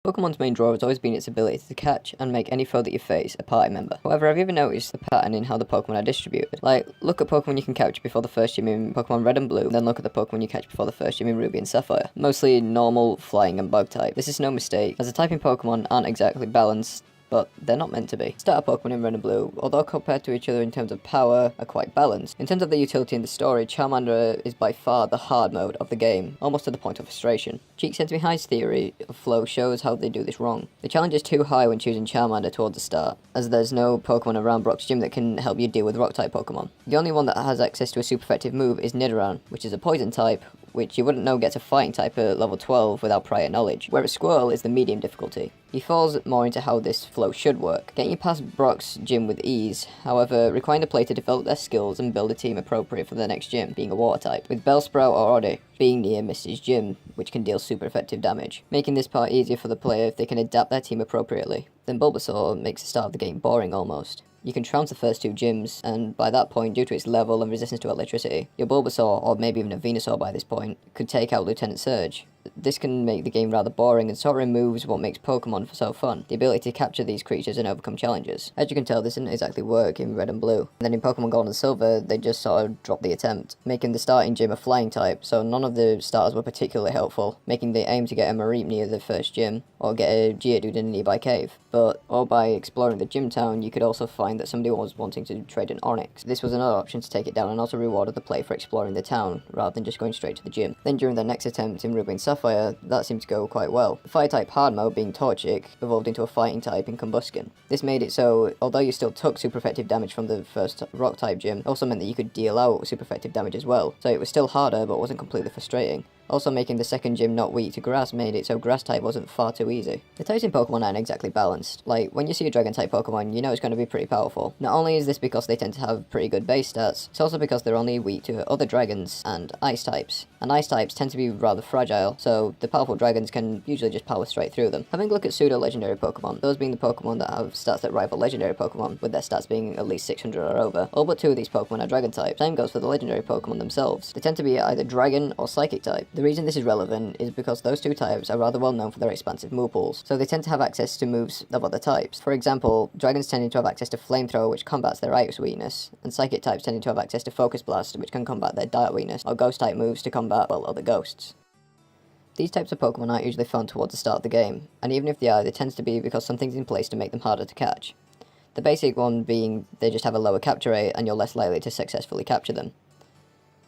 Pokemon's main draw has always been its ability to catch and make any foe that you face a party member. However, have you ever noticed the pattern in how the Pokemon are distributed? Like, look at Pokemon you can catch before the first gym in Pokemon Red and Blue, then look at the Pokemon you catch before the first gym in Ruby and Sapphire. Mostly normal, flying and bug type. This is no mistake, as the typing Pokemon aren't exactly balanced, but they're not meant to be. Starter Pokemon in Red and Blue, although compared to each other in terms of power, are quite balanced. In terms of their utility in the story, Charmander is by far the hard mode of the game, almost to the point of frustration. Cheek High's theory of flow shows how they do this wrong. The challenge is too high when choosing Charmander towards the start, as there's no Pokemon around Brock's gym that can help you deal with Rock-type Pokemon. The only one that has access to a super effective move is Nidoran, which is a Poison type, which you wouldn't know gets a Fighting type at level 12 without prior knowledge, whereas Squirtle is the medium difficulty. He falls more into how this flow should work, getting you past Brock's gym with ease, however, requiring the player to develop their skills and build a team appropriate for the next gym, being a water type, with Bellsprout or Oddick being near Misty's gym, which can deal super effective damage, making this part easier for the player if they can adapt their team appropriately. Then Bulbasaur makes the start of the game boring almost. You can trounce the first two gyms, and by that point, due to its level and resistance to electricity, your Bulbasaur, or maybe even a Venusaur by this point, could take out Lieutenant Surge. This can make the game rather boring and sort of removes what makes Pokemon so fun, the ability to capture these creatures and overcome challenges. As you can tell, this didn't exactly work in Red and Blue. And then in Pokemon Gold and Silver, they just sort of dropped the attempt, making the starting gym a flying type, so none of the starters were particularly helpful, making the aim to get a Mareep near the first gym, or get a Geodude in a nearby cave. But, or by exploring the gym town, you could also find that somebody was wanting to trade an Onix. This was another option to take it down and also rewarded the player for exploring the town, rather than just going straight to the gym. Then during the next attempt in Ruby and Sapphire, that seemed to go quite well. The Fire-type hard mode, being Torchic, evolved into a Fighting type in Combusken. This made it so, although you still took super effective damage from the first Rock-type gym, it also meant that you could deal out super effective damage as well, so it was still harder but wasn't completely frustrating. Also making the second gym not weak to grass made it so grass type wasn't far too easy. The types in Pokemon aren't exactly balanced. Like, when you see a dragon type Pokemon, you know it's going to be pretty powerful. Not only is this because they tend to have pretty good base stats, it's also because they're only weak to other dragons and ice types. And ice types tend to be rather fragile, so the powerful dragons can usually just power straight through them. Having a look at pseudo-legendary Pokemon, those being the Pokemon that have stats that rival legendary Pokemon, with their stats being at least 600 or over, all but two of these Pokemon are dragon types. Same goes for the legendary Pokemon themselves. They tend to be either dragon or psychic type. The reason this is relevant is because those two types are rather well known for their expansive move pools, so they tend to have access to moves of other types. For example, dragons tending to have access to Flamethrower, which combats their ice weakness, and psychic types tending to have access to Focus Blast, which can combat their dark weakness, or ghost type moves to combat, well, other ghosts. These types of Pokemon aren't usually found towards the start of the game, and even if they are, they tend to be because something's in place to make them harder to catch. The basic one being they just have a lower capture rate and you're less likely to successfully capture them.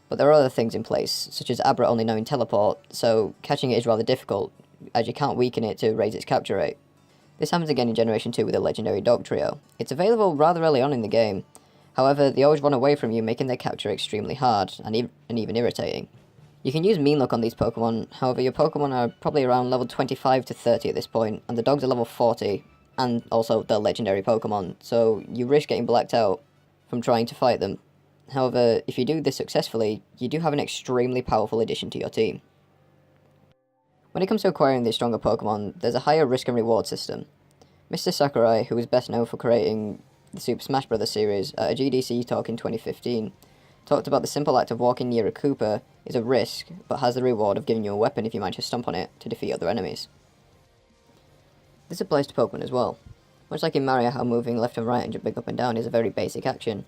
But there are other things in place, such as Abra only knowing Teleport, so catching it is rather difficult, as you can't weaken it to raise its capture rate. This happens again in Generation 2 with the legendary Dogtrio. It's available rather early on in the game, however they always run away from you, making their capture extremely hard, and even irritating. You can use Mean Look on these Pokemon, however your Pokemon are probably around level 25 to 30 at this point, and the dogs are level 40, and also the legendary Pokemon, so you risk getting blacked out from trying to fight them. However, if you do this successfully, you do have an extremely powerful addition to your team. When it comes to acquiring these stronger Pokemon, there's a higher risk and reward system. Mr. Sakurai, who is best known for creating the Super Smash Bros. Series at a GDC talk in 2015, talked about the simple act of walking near a Koopa is a risk, but has the reward of giving you a weapon if you manage to stomp on it to defeat other enemies. This applies to Pokemon as well. Much like in Mario how moving left and right and jumping up and down is a very basic action,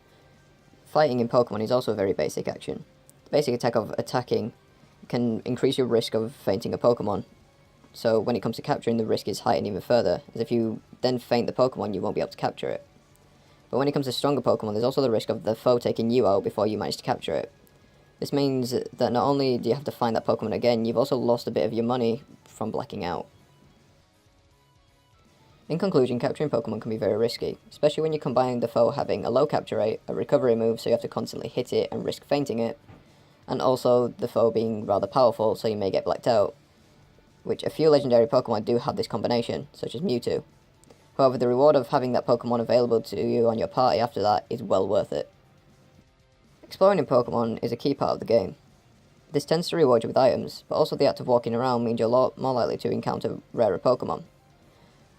fighting in Pokemon is also a very basic action. The basic attack of attacking can increase your risk of fainting a Pokemon, so when it comes to capturing, the risk is heightened even further, as if you then feint the Pokemon you won't be able to capture it. But when it comes to stronger Pokemon, there's also the risk of the foe taking you out before you manage to capture it. This means that not only do you have to find that Pokemon again, you've also lost a bit of your money from blacking out. In conclusion, capturing Pokemon can be very risky, especially when you combine the foe having a low capture rate, a recovery move so you have to constantly hit it and risk fainting it, and also the foe being rather powerful so you may get blacked out, which a few legendary Pokemon do have this combination, such as Mewtwo. However, the reward of having that Pokemon available to you on your party after that is well worth it. Exploring in Pokemon is a key part of the game. This tends to reward you with items, but also the act of walking around means you're a lot more likely to encounter rarer Pokemon.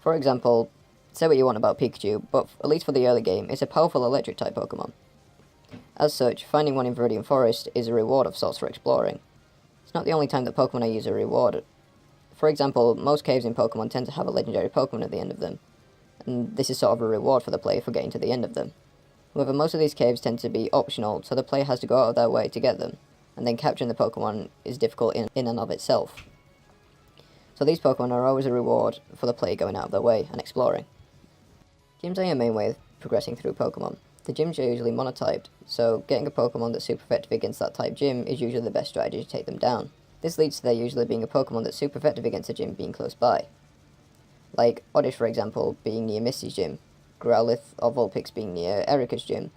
For example, say what you want about Pikachu, but at least for the early game, it's a powerful electric type Pokemon. As such, finding one in Viridian Forest is a reward of sorts for exploring. It's not the only time that Pokemon are used as a reward. For example, most caves in Pokemon tend to have a legendary Pokemon at the end of them, and this is sort of a reward for the player for getting to the end of them. However, most of these caves tend to be optional, so the player has to go out of their way to get them, and then capturing the Pokemon is difficult in and of itself. So these Pokemon are always a reward for the player going out of their way and exploring. Gyms are your main way of progressing through Pokemon. The gyms are usually monotyped, so getting a Pokemon that's super effective against that type gym is usually the best strategy to take them down. This leads to there usually being a Pokemon that's super effective against a gym being close by. Like Oddish, for example, being near Misty's gym, Growlithe or Vulpix being near Erika's gym,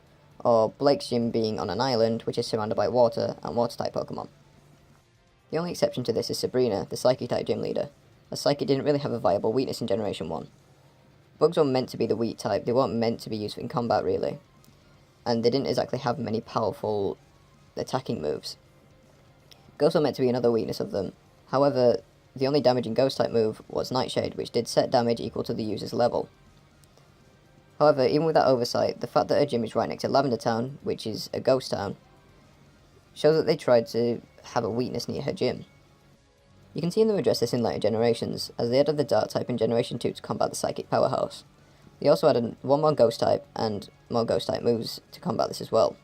or Blake's gym being on an island which is surrounded by water and water-type Pokemon. The only exception to this is Sabrina, the Psychic-type gym leader, as Psychic didn't really have a viable weakness in Generation 1. Bugs were meant to be the weak type, they weren't meant to be used in combat really, and they didn't exactly have many powerful attacking moves. Ghost were meant to be another weakness of them, however, the only damaging Ghost-type move was Nightshade, which did set damage equal to the user's level. However, even with that oversight, the fact that her gym is right next to Lavender Town, which is a ghost town, shows that they tried to have a weakness near her gym. You can see them address this in later generations, as they added the Dark type in Generation 2 to combat the Psychic powerhouse. They also added one more Ghost type and more Ghost type moves to combat this as well.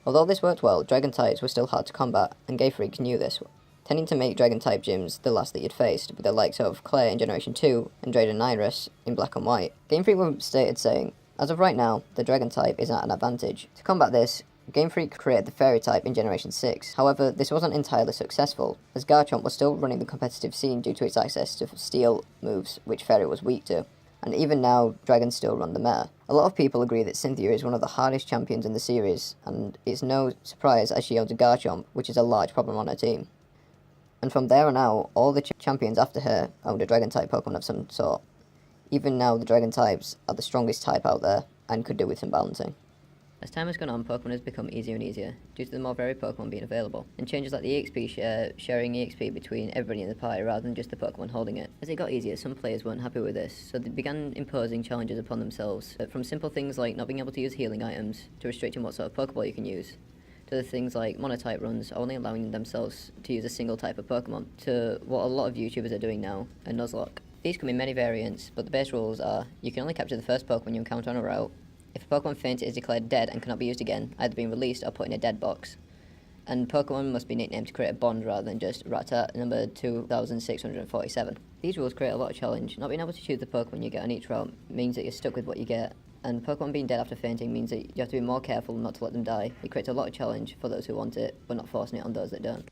Although this worked well, Dragon types were still hard to combat, and Game Freak knew this, tending to make Dragon type gyms the last that you'd faced, with the likes of Claire in Generation 2 and Drayden and Iris in Black and White. Game Freak were stated saying, "As of right now, the Dragon type is at an advantage. To combat this, Game Freak created the Fairy type in Generation 6. However, this wasn't entirely successful, as Garchomp was still running the competitive scene due to its access to Steel moves, which Fairy was weak to. And even now, Dragons still run the meta. A lot of people agree that Cynthia is one of the hardest champions in the series, and it's no surprise as she owns a Garchomp, which is a large problem on her team. And from there on out, all the champions after her owned a Dragon-type Pokemon of some sort. Even now, the Dragon types are the strongest type out there, and could do with some balancing. As time has gone on, Pokemon has become easier and easier, due to the more varied Pokemon being available, and changes like the EXP share, sharing EXP between everybody in the party rather than just the Pokemon holding it. As it got easier, some players weren't happy with this, so they began imposing challenges upon themselves, from simple things like not being able to use healing items, to restricting what sort of Pokeball you can use, to the things like monotype runs only allowing themselves to use a single type of Pokemon, to what a lot of YouTubers are doing now, a Nuzlocke. These come in many variants, but the base rules are, you can only capture the first Pokemon you encounter on a route. If a Pokemon fainted is declared dead and cannot be used again, either being released or put in a dead box. And Pokemon must be nicknamed to create a bond rather than just Rattata number 2647. These rules create a lot of challenge. Not being able to choose the Pokemon you get on each route means that you're stuck with what you get, and Pokemon being dead after fainting means that you have to be more careful not to let them die. It creates a lot of challenge for those who want it, but not forcing it on those that don't.